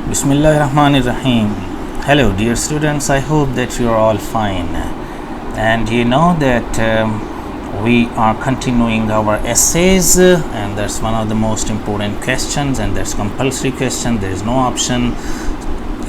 Bismillah ar-Rahman ar-Rahim. Hello dear students, I hope that you are all fine. And you know that we are continuing our essays, and that's one of the most important questions, and that's compulsory question. There is no option.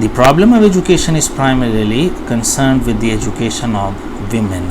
The problem of education is primarily concerned with the education of women.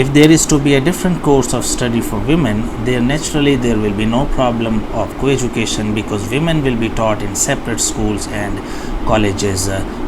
If there is to be a different course of study for women, there will be no problem of co-education, because women will be taught in separate schools and colleges.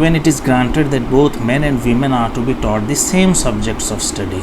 when it is granted that both men and women are to be taught the same subjects of study,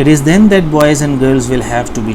It is then that boys and girls will have to be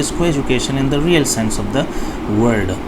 is co-education in the real sense of the word.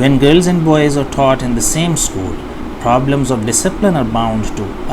When girls and boys are taught in the same school, problems of discipline are bound to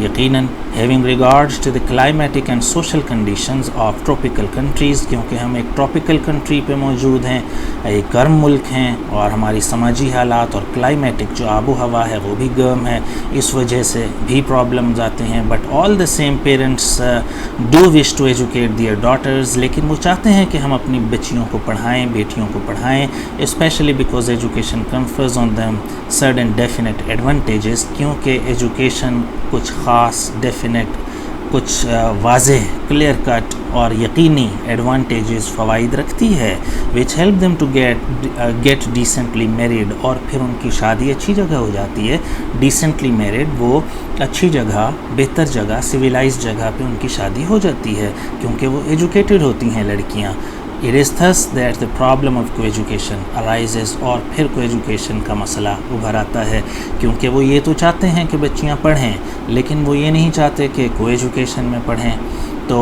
یقیناً having regards to the climatic and social conditions of tropical countries, کیونکہ ہم ایک tropical country پہ موجود ہیں، ایک گرم ملک ہیں، اور ہماری سماجی حالات اور کلائمیٹک جو آب و ہوا ہے وہ بھی گرم ہے، اس وجہ سے بھی پرابلمز آتے ہیں. But all the same parents do wish to educate their daughters, لیکن وہ چاہتے ہیں کہ ہم اپنی بچیوں کو پڑھائیں، بیٹیوں کو پڑھائیں، especially because education confers on them certain definite advantages, کیونکہ ایجوکیشن کچھ خاص ڈیفینیٹ، کچھ واضح، کلیئر کٹ اور یقینی ایڈوانٹیجز، فوائد رکھتی ہے، which help them to get decently married, اور پھر ان کی شادی اچھی جگہ ہو جاتی ہے. ڈیسنٹلی میریڈ، وہ اچھی جگہ، بہتر جگہ، سویلائزڈ جگہ پہ ان کی شادی ہو جاتی ہے کیونکہ وہ ایجوکیٹڈ ہوتی ہیں لڑکیاں. It is thus that the problem of co-education arises، اور پھر co-education کا مسئلہ ابھر آتا ہے، کیونکہ وہ یہ تو چاہتے ہیں کہ بچیاں پڑھیں، لیکن وہ یہ نہیں چاہتے کہ co-education میں پڑھیں. تو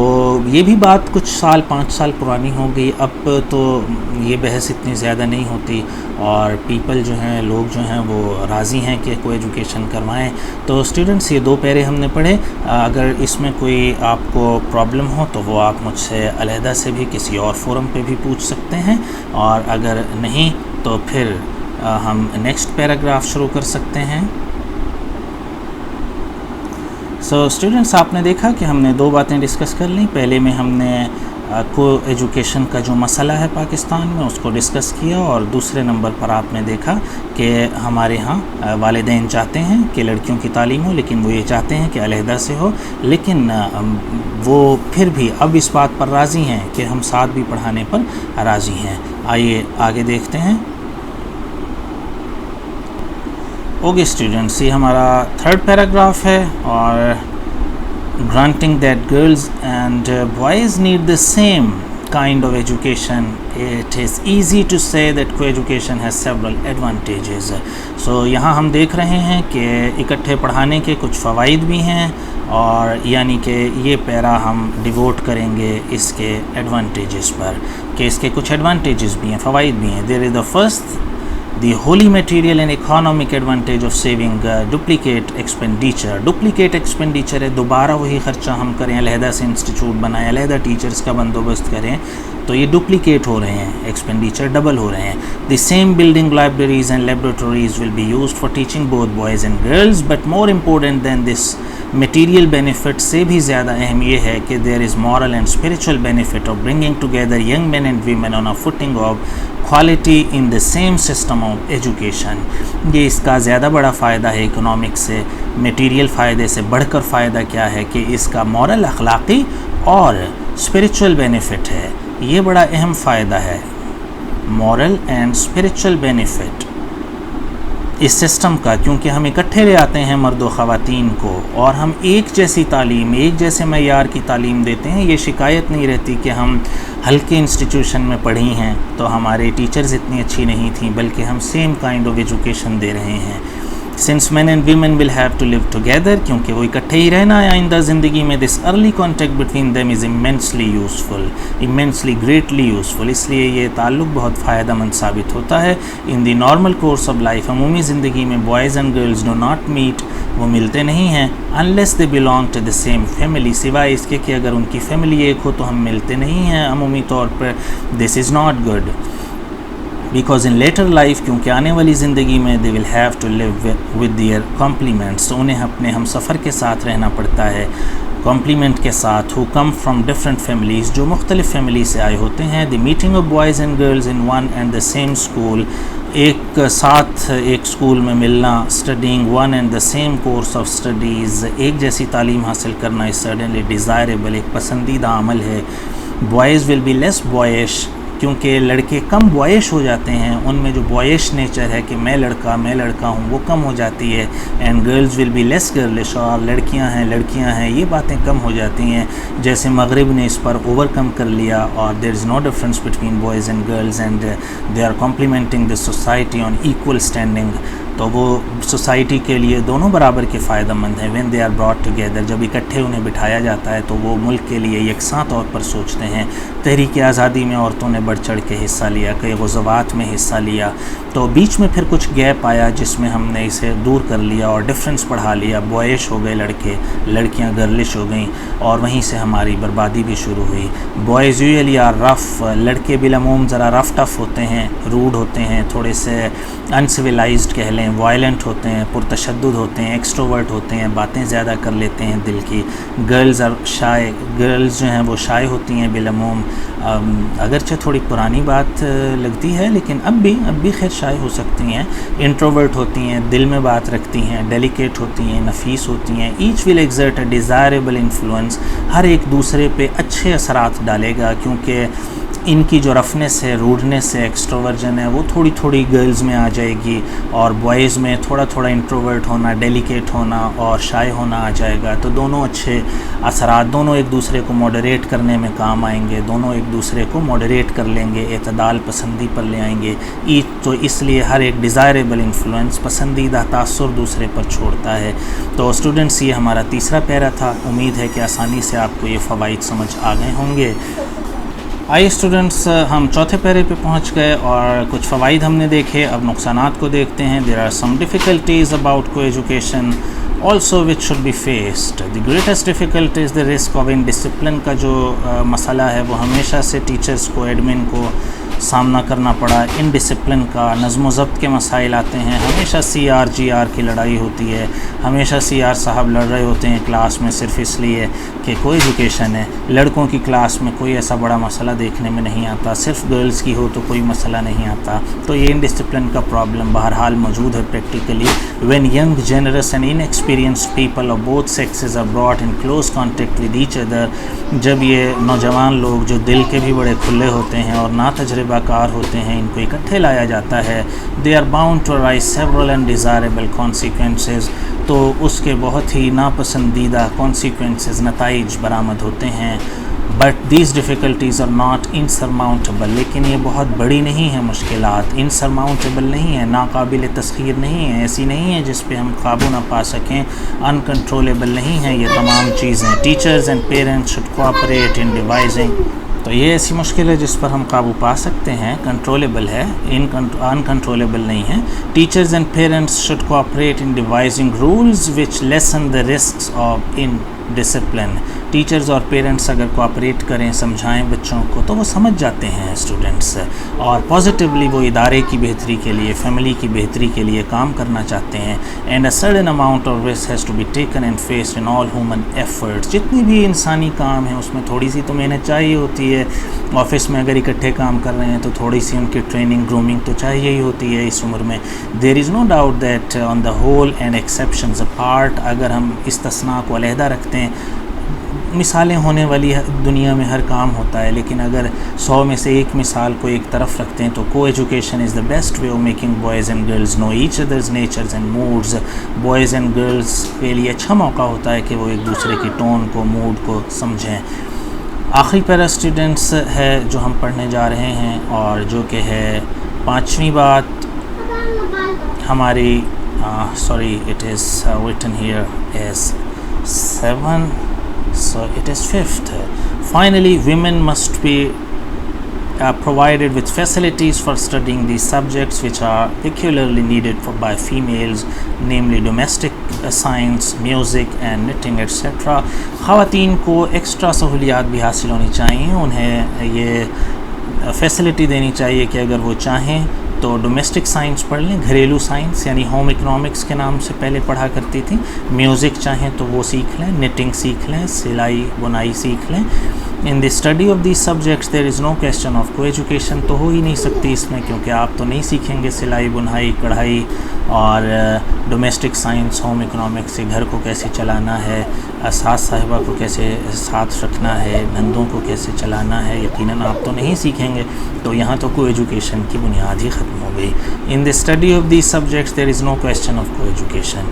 یہ بھی بات کچھ سال، 5 سال پرانی ہو گئی، اب تو یہ بحث اتنی زیادہ نہیں ہوتی، اور پیپل جو ہیں، لوگ جو ہیں وہ راضی ہیں کہ کو ایجوکیشن کروائیں. تو اسٹوڈنٹس، یہ 2 پیرے ہم نے پڑھے. اگر اس میں کوئی آپ کو پرابلم ہو تو وہ آپ مجھ سے علیحدہ سے بھی کسی اور فورم پہ بھی پوچھ سکتے ہیں، اور اگر نہیں تو پھر ہم نیکسٹ پیراگراف شروع کر سکتے ہیں. سو اسٹوڈنٹس، آپ نے دیکھا کہ ہم نے 2 باتیں ڈسکس کر لیں. پہلے میں ہم نے کو ایجوکیشن کا جو مسئلہ ہے پاکستان میں اس کو ڈسکس کیا، اور دوسرے نمبر پر آپ نے دیکھا کہ ہمارے ہاں والدین چاہتے ہیں کہ لڑکیوں کی تعلیم ہو، لیکن وہ یہ چاہتے ہیں کہ علیحدہ سے ہو، لیکن وہ پھر بھی اب اس بات پر راضی ہیں کہ ہم ساتھ بھی پڑھانے پر راضی ہیں. آئیے آگے دیکھتے ہیں. اوکے اسٹوڈنٹس، یہ ہمارا 3rd پیراگراف ہے، اور granting that girls and boys need the same kind of education, it is easy to say that co-education has several advantages. So یہاں ہم دیکھ رہے ہیں کہ اکٹھے پڑھانے کے کچھ فوائد بھی ہیں، اور یعنی کہ یہ پیرا ہم ڈیووٹ کریں گے اس کے ایڈوانٹیجز پر، کہ اس کے کچھ ایڈوانٹیجز بھی ہیں، فوائد بھی ہیں. There is the first, the wholly material and economic advantage of saving duplicate expenditure. Duplicate expenditure ہے، دوبارہ وہی خرچہ ہم کریں، علیحدہ سے انسٹیٹیوٹ بنائیں، علیحدہ ٹیچرز کا بندوبست کریں، تو یہ ڈپلیکیٹ ہو رہے ہیں، ایکسپینڈیچر ڈبل ہو رہے ہیں. The same building, libraries and laboratories will be used for teaching both boys and girls, but more important than this material benefit سے بھی زیادہ اہم یہ ہے کہ there is moral and spiritual benefit of bringing together young men and women on a footing of quality in the same system of education. یہ اس کا زیادہ بڑا فائدہ ہے اکنامک سے، میٹیریل فائدے سے بڑھ کر فائدہ کیا ہے کہ اس کا مورل، اخلاقی اور اسپریچول بینیفٹ ہے. یہ بڑا اہم فائدہ ہے، مورل اینڈ اسپریچول بینیفٹ اس سسٹم کا، کیونکہ ہم اکٹھے لے آتے ہیں مرد و خواتین کو، اور ہم ایک جیسی تعلیم، ایک جیسے معیار کی تعلیم دیتے ہیں. یہ شکایت نہیں رہتی کہ ہم ہلکے انسٹیٹیوشن میں پڑھی ہیں تو ہمارے ٹیچرز اتنی اچھی نہیں تھیں، بلکہ ہم سیم کائنڈ آف ایجوکیشن دے رہے ہیں. since men and women will have to live together، کیونکہ وہ اکٹھے ہی رہنا ہے آئندہ زندگی میں. this early contact between them is immensely useful، immensely greatly useful، اس لیے یہ تعلق بہت فائدہ مند ثابت ہوتا ہے. in the normal course of life، عمومی زندگی میں boys and girls do not meet، وہ ملتے نہیں ہیں unless they belong to the same family، سوائے اس کے کہ اگر ان کی فیملی ایک ہو تو ہم ملتے نہیں ہیں عمومی طور پر. this is not good because in later life، کیونکہ آنے والی زندگی میں they will have to live with their complements، تو انہیں اپنے ہم سفر کے ساتھ رہنا پڑتا ہے، کمپلیمنٹ کے ساتھ، who come from different families، جو مختلف فیملی سے آئے ہوتے ہیں. the meeting of boys and girls in one and the same school، ایک ساتھ ایک اسکول میں ملنا، studying one and the same course of studies، ایک جیسی تعلیم حاصل کرنا is certainly desirable، ایک پسندیدہ عمل ہے. boys will be less boyish، کیونکہ لڑکے کم بوائش ہو جاتے ہیں، ان میں جو بوائش نیچر ہے کہ میں لڑکا ہوں وہ کم ہو جاتی ہے. And girls will be less girlish, اور لڑکیاں ہیں یہ باتیں کم ہو جاتی ہیں. جیسے مغرب نے اس پر اوور کم کر لیا، اور there is no difference between boys and girls and they are complementing the society on equal standing. تو تو وہ سوسائٹی کے لیے دونوں برابر کے فائدہ مند ہیں. When they are brought together, جب اکٹھے انہیں بٹھایا جاتا ہے تو وہ ملک کے لیے یکساں طور پر سوچتے ہیں. تحریک آزادی میں عورتوں نے بڑھ چڑھ کے حصہ لیا, کئی غزوات میں حصہ لیا, تو بیچ میں پھر کچھ گیپ آیا جس میں ہم نے اسے دور کر لیا اور ڈفرینس بڑھا لیا. بوائش ہو گئے لڑکے, لڑکیاں گرلش ہو گئیں, اور وہیں سے ہماری بربادی بھی شروع ہوئی. بوائز یوزلی آر رف, لڑکے بالعموم ذرا رف ٹف ہوتے ہیں, روڈ ہوتے ہیں, تھوڑے سے انسویلائزڈ کہہ لیں, وائلنٹ ہوتے ہیں, پرتشدد ہوتے ہیں, ایکسٹروورٹ ہوتے ہیں, باتیں زیادہ کر لیتے ہیں دل کی. گرلز اور شائع, گرلز جو ہیں وہ شائع ہوتی ہیں بالعموم, اگرچہ تھوڑی پرانی بات لگتی ہے لیکن اب بھی خیر شائع ہو سکتی ہیں. انٹروورٹ ہوتی ہیں, دل میں بات رکھتی ہیں, ڈیلیکیٹ ہوتی ہیں, نفیس ہوتی ہیں. Each will exert a desirable influence, ہر ایک دوسرے پہ اچھے اثرات ڈالے گا, کیونکہ ان کی جو رفنس ہے, روڈنس ہے, ایکسٹروورجن ہے, وہ تھوڑی تھوڑی گرلز میں آ جائے گی, اور بوائز میں تھوڑا تھوڑا انٹروورٹ ہونا, ڈیلیکیٹ ہونا اور شائع ہونا آ جائے گا. تو دونوں اچھے اثرات, دونوں ایک دوسرے کو ماڈریٹ کرنے میں کام آئیں گے, دونوں ایک دوسرے کو ماڈریٹ کر لیں گے, اعتدال پسندی پر لے آئیں گے. تو اس لیے ہر ایک ڈیزائربل انفلوئنس, پسندیدہ تاثر دوسرے پر چھوڑتا ہے. تو اسٹوڈنٹس, یہ ہمارا تیسرا پیرا تھا. امید ہے کہ آسانی سے آپ کو یہ فوائد سمجھ آ گئے ہوں گے. آئیے اسٹوڈنٹس, ہم چوتھے پیرے پہ پہنچ گئے اور کچھ فوائد ہم نے دیکھے. اب نقصانات کو دیکھتے ہیں. There are some difficulties about coeducation also which should be faced. The greatest difficulty is the risk of indiscipline کا جو مسئلہ ہے وہ ہمیشہ سے ٹیچرز کو, ایڈمن کو سامنا کرنا پڑا. ان ڈسپلن کا, نظم و ضبط کے مسائل آتے ہیں. ہمیشہ سی آر جی آر کی لڑائی ہوتی ہے. ہمیشہ سی آر صاحب لڑ رہے ہوتے ہیں کلاس میں صرف اس لیے کہ کوئی ایجوکیشن ہے. لڑکوں کی کلاس میں کوئی ایسا بڑا مسئلہ دیکھنے میں نہیں آتا, صرف گرلز کی ہو تو کوئی مسئلہ نہیں آتا. تو یہ ان ڈسپلن کا پرابلم بہرحال موجود ہے practically. when young, generous and inexperienced people of both sexes are brought in close contact with each other, جب یہ نوجوان لوگ جو دل کے بھی بڑے کھلے ہوتے ہیں اور نا تجربہ کار ہوتے ہیں, ان کو اکٹھے لایا جاتا ہے, they are bound to arise several undesirable consequences, تو اس کے بہت ہی ناپسندیدہ consequences, نتائج برآمد ہوتے ہیں. But these difficulties are not insurmountable, لیکن یہ بہت بڑی نہیں ہے مشکلات, انسرماؤنٹیبل نہیں ہے, ناقابل تسخیر نہیں ہے, ایسی نہیں ہے جس پہ ہم قابو نہ پا سکیں, انکنٹرولیبل نہیں ہے یہ تمام چیزیں. Teachers and parents should cooperate in devising, تو یہ ایسی مشکل ہے جس پر ہم قابو پا سکتے ہیں, کنٹرولیبل ہے, انکنٹرولیبل نہیں ہے. Teachers and parents should cooperate in devising rules which lessen the risks of indiscipline. Teachers اور پیرنٹس اگر کوآپریٹ کریں, سمجھائیں بچوں کو, تو وہ سمجھ جاتے ہیں اسٹوڈنٹس, اور پازیٹیولی وہ ادارے کی بہتری کے لیے, فیملی کی بہتری کے لیے کام کرنا چاہتے ہیں. And a certain amount of risk has to be taken and faced in all human efforts. جتنی بھی انسانی کام ہیں اس میں تھوڑی سی تو محنت چاہیے ہوتی ہے. آفس میں اگر اکٹھے کام کر رہے ہیں تو تھوڑی سی ان کی ٹریننگ, گرومنگ تو چاہیے ہی ہوتی ہے اس عمر میں. There is no doubt that on the whole and exceptions apart, اگر ہم استثناء کو علیحدہ رکھتے ہیں, مثالیں ہونے والی دنیا میں ہر کام ہوتا ہے, لیکن اگر 100 میں سے ایک مثال کو ایک طرف رکھتے ہیں تو coeducation is the best way of making boys and girls know each others natures and moods. Boys and girls کے لیے اچھا موقع ہوتا ہے کہ وہ ایک دوسرے کی ٹون کو, موڈ کو سمجھیں. آخری پیرا اسٹوڈنٹس ہے جو ہم پڑھنے جا رہے ہیں, اور جو کہ ہے 5ویں بات ہماری, sorry it is written here as 7, so it is 5th. Finally, women must be provided with facilities for studying these subjects which are peculiarly needed by females, namely domestic science, music and knitting etc. خواتین کو extra سہولیات بھی حاصل ہونی چاہیے, انہیں یہ facility دینی چاہیے کہ اگر وہ چاہیں تو ڈومیسٹک سائنس پڑھ لیں, گھریلو سائنس یعنی ہوم اکنامکس کے نام سے پہلے پڑھا کرتی تھیں. میوزک چاہیں تو وہ سیکھ لیں, نٹنگ سیکھ لیں, سلائی بنائی سیکھ لیں. In the study of these subjects there is no question of coeducation, تو ہو ہی نہیں سکتی اس میں, کیونکہ آپ تو نہیں سیکھیں گے سلائی بنائی کڑھائی اور ڈومیسٹک سائنس, ہوم اکنامکس سے گھر کو کیسے چلانا ہے, ساس صاحبہ کو کیسے ساتھ رکھنا ہے, نندوں کو کیسے چلانا ہے, یقیناً آپ تو نہیں سیکھیں گے. تو یہاں تو کو ایجوکیشن کی بنیاد ہی ختم ہو گئی. In the study of these subjects there is no question of coeducation.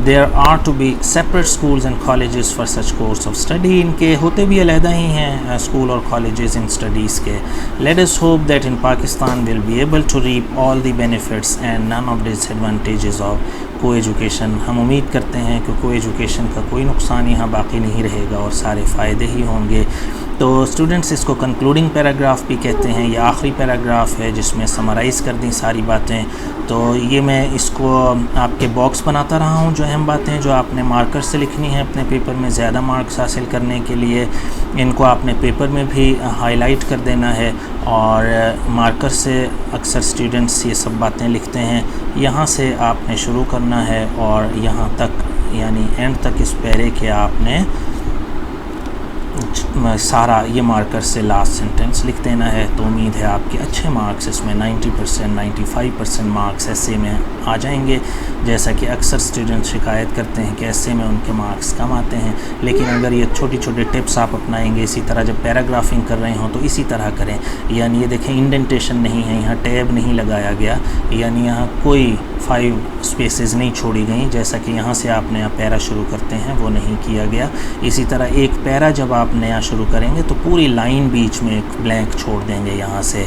There are to be separate schools and colleges for such course of study. ان کے ہوتے بھی علیحدہ ہی ہیں اسکول اور کالجز ان اسٹڈیز کے. Let us hope that in Pakistan we'll be able to reap all the benefits and none of the disadvantages of co-education. ہم امید کرتے ہیں کہ co-education کا کوئی نقصان یہاں باقی نہیں رہے گا اور سارے فائدے ہی ہوں گے. تو اسٹوڈنٹس اس کو کنکلوڈنگ پیراگراف بھی کہتے ہیں. یہ آخری پیراگراف ہے جس میں سمرائز کر دیں ساری باتیں. تو یہ میں اس کو آپ کے باکس بناتا رہا ہوں جو اہم باتیں جو آپ نے مارکر سے لکھنی ہیں اپنے پیپر میں زیادہ مارکس حاصل کرنے کے لیے. ان کو آپ نے پیپر میں بھی ہائی لائٹ کر دینا ہے اور مارکر سے اکثر اسٹوڈنٹس یہ سب باتیں لکھتے ہیں. یہاں سے آپ نے شروع کرنا ہے اور یہاں تک یعنی اینڈ تک اس پیرے کے آپ نے سارا یہ مارکر سے لاسٹ سینٹنس لکھ دینا ہے. تو امید ہے آپ کے اچھے مارکس اس میں 90% 95% مارکس ایسے میں آ جائیں گے. جیسا کہ اکثر اسٹوڈنٹ شکایت کرتے ہیں کہ ایسے میں ان کے مارکس کم آتے ہیں. لیکن اگر یہ چھوٹی چھوٹی ٹپس آپ اپنائیں گے اسی طرح جب پیراگرافنگ کر رہے ہوں تو اسی طرح کریں. یعنی یہ دیکھیں انڈینٹیشن نہیں ہے, یہاں ٹیب نہیں لگایا گیا, یعنی یہاں کوئی 5 اسپیسز نہیں چھوڑی گئیں جیسا کہ یہاں سے آپ نیا پیرا شروع کرتے ہیں وہ نہیں کیا گیا. اسی طرح ایک پیرا جب آپ نیا شروع کریں گے تو پوری لائن بیچ میں ایک بلینک چھوڑ دیں گے یہاں سے.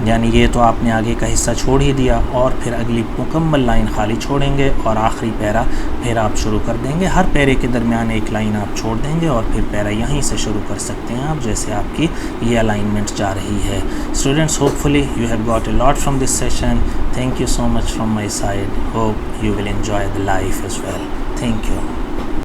یعنی یہ تو آپ نے آگے کا حصہ چھوڑ ہی دیا اور پھر اگلی مکمل لائن خالی چھوڑیں گے اور آخری پیرا پھر آپ شروع کر دیں گے. ہر پیرے کے درمیان ایک لائن آپ چھوڑ دیں گے اور پھر پیرا یہیں سے شروع کر سکتے ہیں آپ جیسے آپ کی یہ الائنمنٹ جا رہی ہے. Students hopefully you have got a lot from this session. Thank you so much from my side. Hope you will enjoy the life as well. Thank you.